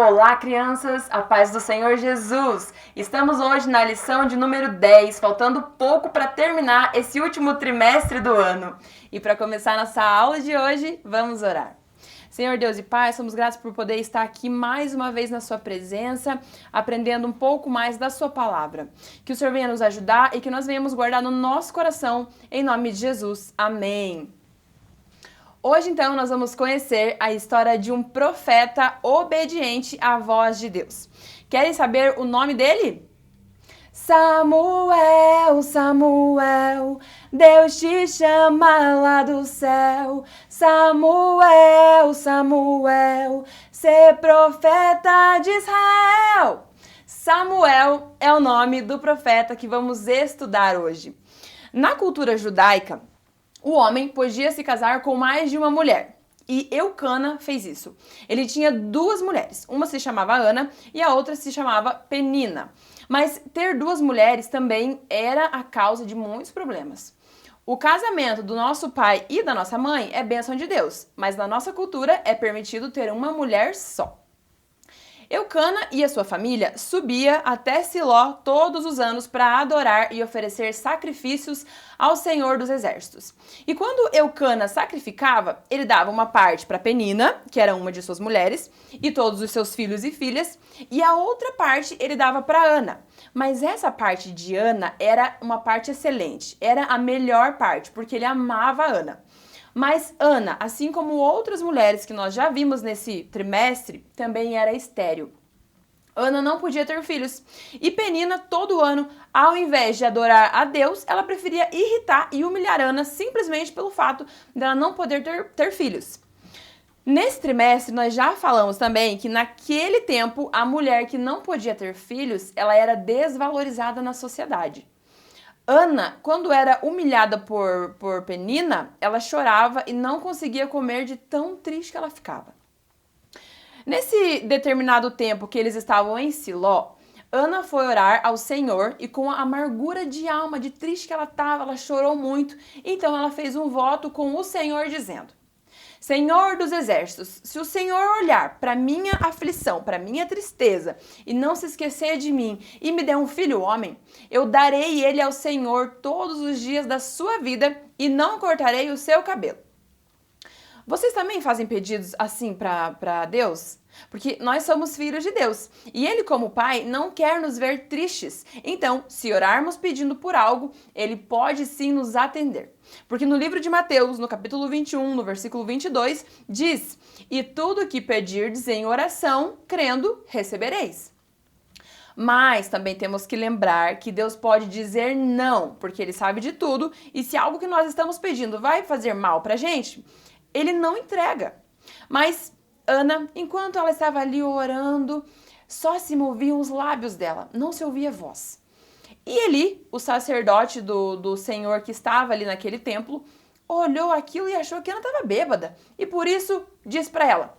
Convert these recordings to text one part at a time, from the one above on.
Olá, crianças! A paz do Senhor Jesus! Estamos hoje na lição de número 10, faltando pouco para terminar esse último trimestre do ano. E para começar nossa aula de hoje, vamos orar. Senhor Deus e Pai, somos gratos por poder estar aqui mais uma vez na sua presença, aprendendo um pouco mais da sua palavra. Que o Senhor venha nos ajudar e que nós venhamos guardar no nosso coração, em nome de Jesus. Amém. Hoje, então, nós vamos conhecer a história de um profeta obediente à voz de Deus. Querem saber o nome dele? Samuel, Samuel, Deus te chama lá do céu. Samuel, Samuel, ser profeta de Israel. Samuel é o nome do profeta que vamos estudar hoje. Na cultura judaica, o homem podia se casar com mais de uma mulher. E Eucana fez isso. Ele tinha duas mulheres. Uma se chamava Ana e a outra se chamava Penina. Mas ter duas mulheres também era a causa de muitos problemas. O casamento do nosso pai e da nossa mãe é bênção de Deus, mas na nossa cultura é permitido ter uma mulher só. Eucana e a sua família subia até Siló todos os anos para adorar e oferecer sacrifícios ao Senhor dos Exércitos. E quando Eucana sacrificava, ele dava uma parte para Penina, que era uma de suas mulheres, e todos os seus filhos e filhas, e a outra parte ele dava para Ana. Mas essa parte de Ana era uma parte excelente, era a melhor parte, porque ele amava Ana. Mas Ana, assim como outras mulheres que nós já vimos nesse trimestre, também era estéril. Ana não podia ter filhos. E Penina, todo ano, ao invés de adorar a Deus, ela preferia irritar e humilhar Ana simplesmente pelo fato dela não poder ter filhos. Nesse trimestre, nós já falamos também que naquele tempo, a mulher que não podia ter filhos, ela era desvalorizada na sociedade. Ana, quando era humilhada por Penina, ela chorava e não conseguia comer de tão triste que ela ficava. Nesse determinado tempo que eles estavam em Siló, Ana foi orar ao Senhor e com a amargura de alma, de triste que ela estava, ela chorou muito. Então ela fez um voto com o Senhor dizendo: Senhor dos Exércitos, se o Senhor olhar para minha aflição, para minha tristeza e não se esquecer de mim e me der um filho homem, eu darei ele ao Senhor todos os dias da sua vida e não cortarei o seu cabelo. Vocês também fazem pedidos assim para Deus? Porque nós somos filhos de Deus e Ele, como Pai, não quer nos ver tristes. Então, se orarmos pedindo por algo, Ele pode sim nos atender. Porque no livro de Mateus, no capítulo 21, no versículo 22, diz: E tudo que pedirdes em oração, crendo, recebereis. Mas também temos que lembrar que Deus pode dizer não, porque Ele sabe de tudo, e se algo que nós estamos pedindo vai fazer mal pra gente, Ele não entrega. Mas Ana, enquanto ela estava ali orando, só se moviam os lábios dela, não se ouvia voz. E Eli, o sacerdote do Senhor que estava ali naquele templo, olhou aquilo e achou que Ana estava bêbada. E por isso disse para ela: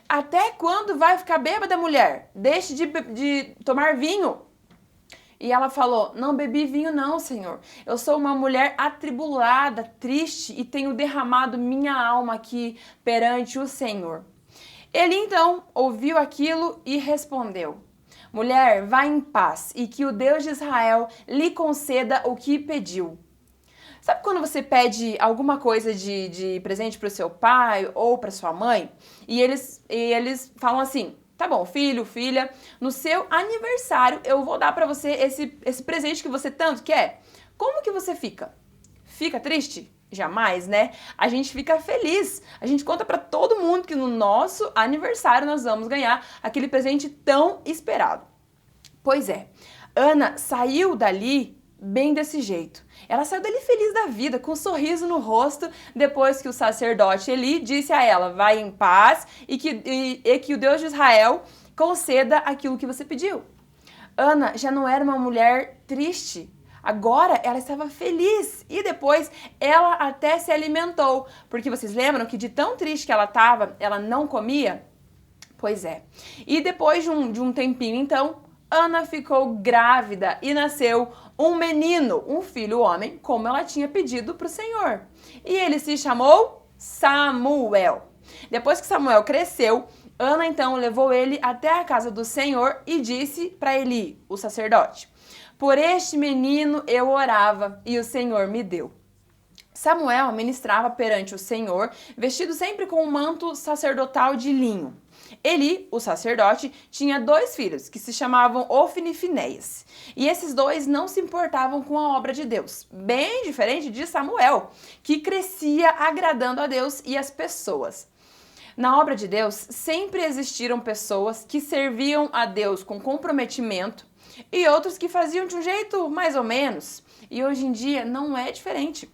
Até quando vai ficar bêbada, mulher? Deixe de tomar vinho. E ela falou: Não bebi vinho não, Senhor. Eu sou uma mulher atribulada, triste e tenho derramado minha alma aqui perante o Senhor. Ele então ouviu aquilo e respondeu: Mulher, vá em paz e que o Deus de Israel lhe conceda o que pediu. Sabe quando você pede alguma coisa de presente para o seu pai ou para sua mãe e eles falam assim: Tá bom, filho, filha, no seu aniversário eu vou dar para você esse presente que você tanto quer. Como que você fica? Fica triste? Jamais, né? A gente fica feliz. A gente conta para todo mundo que no nosso aniversário nós vamos ganhar aquele presente tão esperado. Pois é, Ana saiu dali bem desse jeito. Ela saiu dali feliz da vida, com um sorriso no rosto, depois que o sacerdote Eli disse a ela: Vai em paz e que o Deus de Israel conceda aquilo que você pediu. Ana já não era uma mulher triste. Agora ela estava feliz e depois ela até se alimentou. Porque vocês lembram que de tão triste que ela estava, ela não comia? Pois é. E depois de um tempinho, então, Ana ficou grávida e nasceu um menino, um filho homem, como ela tinha pedido para o Senhor. E ele se chamou Samuel. Depois que Samuel cresceu, Ana então levou ele até a casa do Senhor e disse para Eli, o sacerdote: por este menino eu orava e o Senhor me deu. Samuel ministrava perante o Senhor, vestido sempre com um manto sacerdotal de linho. Eli, o sacerdote, tinha 2 filhos, que se chamavam Ofni e Finéias. E esses 2 não se importavam com a obra de Deus, bem diferente de Samuel, que crescia agradando a Deus e as pessoas. Na obra de Deus, sempre existiram pessoas que serviam a Deus com comprometimento e outros que faziam de um jeito mais ou menos. E hoje em dia não é diferente.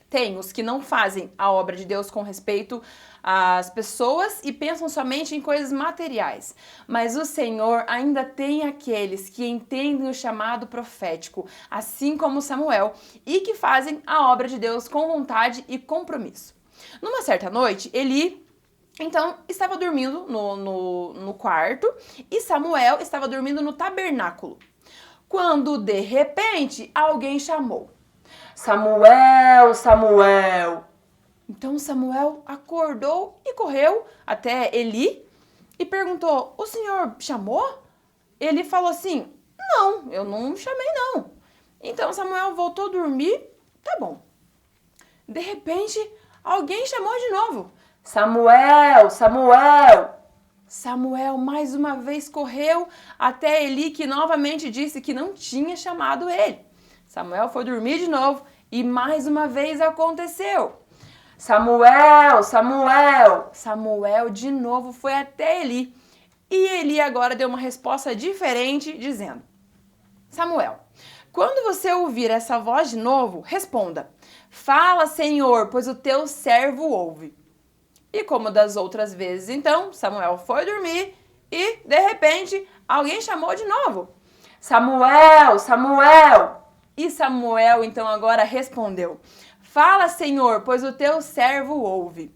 Tem os que não fazem a obra de Deus com respeito às pessoas e pensam somente em coisas materiais. Mas o Senhor ainda tem aqueles que entendem o chamado profético, assim como Samuel, e que fazem a obra de Deus com vontade e compromisso. Numa certa noite, Eli, então, estava dormindo no quarto e Samuel estava dormindo no tabernáculo. Quando, de repente, alguém chamou: Samuel, Samuel. Então Samuel acordou e correu até Eli e perguntou: o senhor chamou? Ele falou assim: não, eu não chamei não. Então Samuel voltou a dormir. Tá bom. De repente, alguém chamou de novo: Samuel, Samuel. Samuel mais uma vez correu até Eli, que novamente disse que não tinha chamado ele. Samuel foi dormir de novo e mais uma vez aconteceu. Samuel, Samuel. Samuel de novo foi até Eli. E Eli agora deu uma resposta diferente, dizendo: Samuel, quando você ouvir essa voz de novo, responda: fala, Senhor, pois o teu servo ouve. E como das outras vezes, então, Samuel foi dormir e, de repente, alguém chamou de novo: Samuel, Samuel. E Samuel, então, agora respondeu: fala, Senhor, pois o teu servo ouve.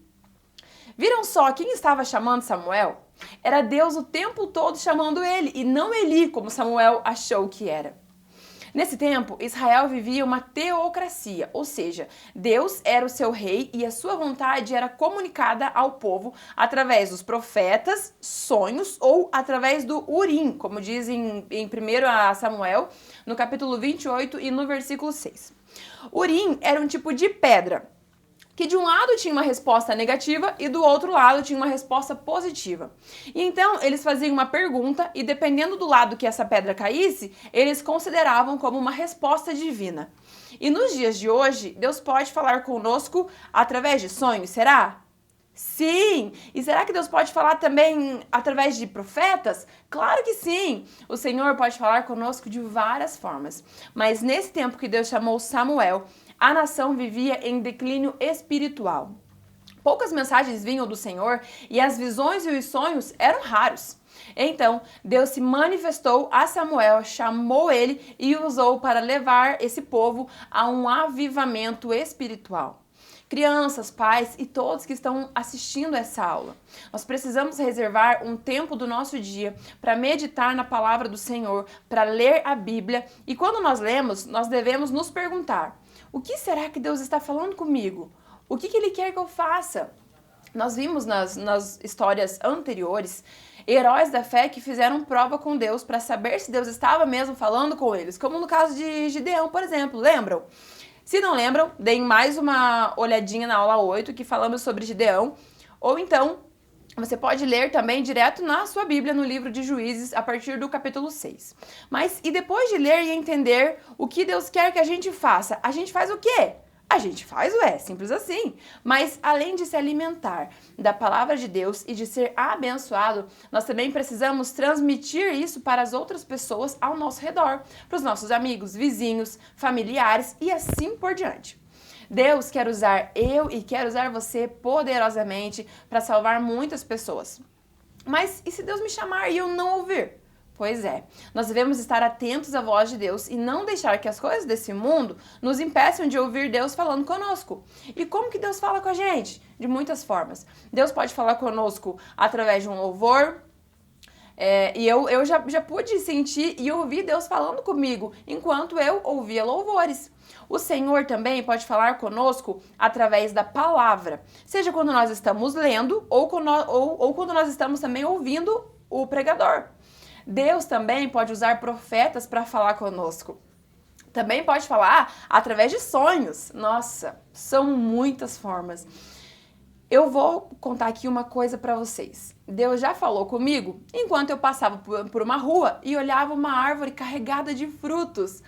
Viram só quem estava chamando Samuel? Era Deus o tempo todo chamando ele, e não Eli, como Samuel achou que era. Nesse tempo, Israel vivia uma teocracia, ou seja, Deus era o seu rei e a sua vontade era comunicada ao povo através dos profetas, sonhos ou através do Urim, como diz em 1 Samuel, no capítulo 28 e no versículo 6. Urim era um tipo de pedra que de um lado tinha uma resposta negativa e do outro lado tinha uma resposta positiva. E então eles faziam uma pergunta e dependendo do lado que essa pedra caísse, eles consideravam como uma resposta divina. E nos dias de hoje, Deus pode falar conosco através de sonhos, será? Sim! E será que Deus pode falar também através de profetas? Claro que sim! O Senhor pode falar conosco de várias formas. Mas nesse tempo que Deus chamou Samuel, a nação vivia em declínio espiritual. Poucas mensagens vinham do Senhor e as visões e os sonhos eram raros. Então, Deus se manifestou a Samuel, chamou ele e o usou para levar esse povo a um avivamento espiritual. Crianças, pais e todos que estão assistindo essa aula, nós precisamos reservar um tempo do nosso dia para meditar na palavra do Senhor, para ler a Bíblia e quando nós lemos, nós devemos nos perguntar: o que será que Deus está falando comigo? O que Ele quer que eu faça? Nós vimos nas histórias anteriores heróis da fé que fizeram prova com Deus para saber se Deus estava mesmo falando com eles, como no caso de Gideão, por exemplo, lembram? Se não lembram, deem mais uma olhadinha na aula 8 que falamos sobre Gideão, ou então você pode ler também direto na sua Bíblia, no livro de Juízes, a partir do capítulo 6. Mas e depois de ler e entender o que Deus quer que a gente faz o quê? A gente faz, simples assim. Mas além de se alimentar da palavra de Deus e de ser abençoado, nós também precisamos transmitir isso para as outras pessoas ao nosso redor, para os nossos amigos, vizinhos, familiares e assim por diante. Deus quer usar eu e quer usar você poderosamente para salvar muitas pessoas. Mas e se Deus me chamar e eu não ouvir? Pois é, nós devemos estar atentos à voz de Deus e não deixar que as coisas desse mundo nos impeçam de ouvir Deus falando conosco. E como que Deus fala com a gente? De muitas formas. Deus pode falar conosco através de um louvor, e eu já pude sentir e ouvir Deus falando comigo enquanto eu ouvia louvores. O Senhor também pode falar conosco através da palavra, seja quando nós estamos lendo ou quando nós estamos também ouvindo o pregador. Deus também pode usar profetas para falar conosco. Também pode falar através de sonhos. Nossa, são muitas formas. Eu vou contar aqui uma coisa para vocês. Deus já falou comigo enquanto eu passava por uma rua e olhava uma árvore carregada de frutos.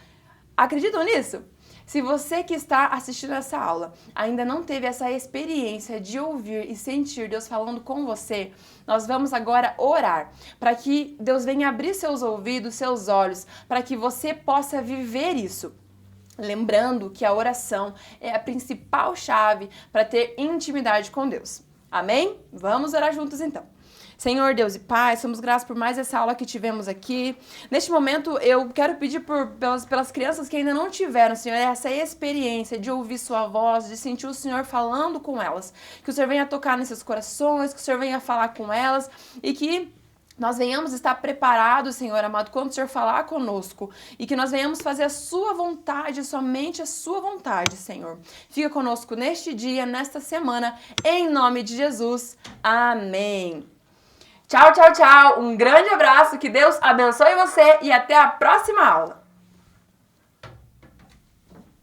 Acreditam nisso? Se você que está assistindo essa aula ainda não teve essa experiência de ouvir e sentir Deus falando com você, nós vamos agora orar para que Deus venha abrir seus ouvidos, seus olhos, para que você possa viver isso. Lembrando que a oração é a principal chave para ter intimidade com Deus. Amém? Vamos orar juntos então. Senhor Deus e Pai, somos gratos por mais essa aula que tivemos aqui. Neste momento, eu quero pedir pelas crianças que ainda não tiveram, Senhor, essa experiência de ouvir sua voz, de sentir o Senhor falando com elas. Que o Senhor venha tocar nesses corações, que o Senhor venha falar com elas e que nós venhamos estar preparados, Senhor amado, quando o Senhor falar conosco e que nós venhamos fazer a sua vontade, somente a sua vontade, Senhor. Fica conosco neste dia, nesta semana, em nome de Jesus. Amém. Tchau, tchau, tchau. Um grande abraço, que Deus abençoe você e até a próxima aula.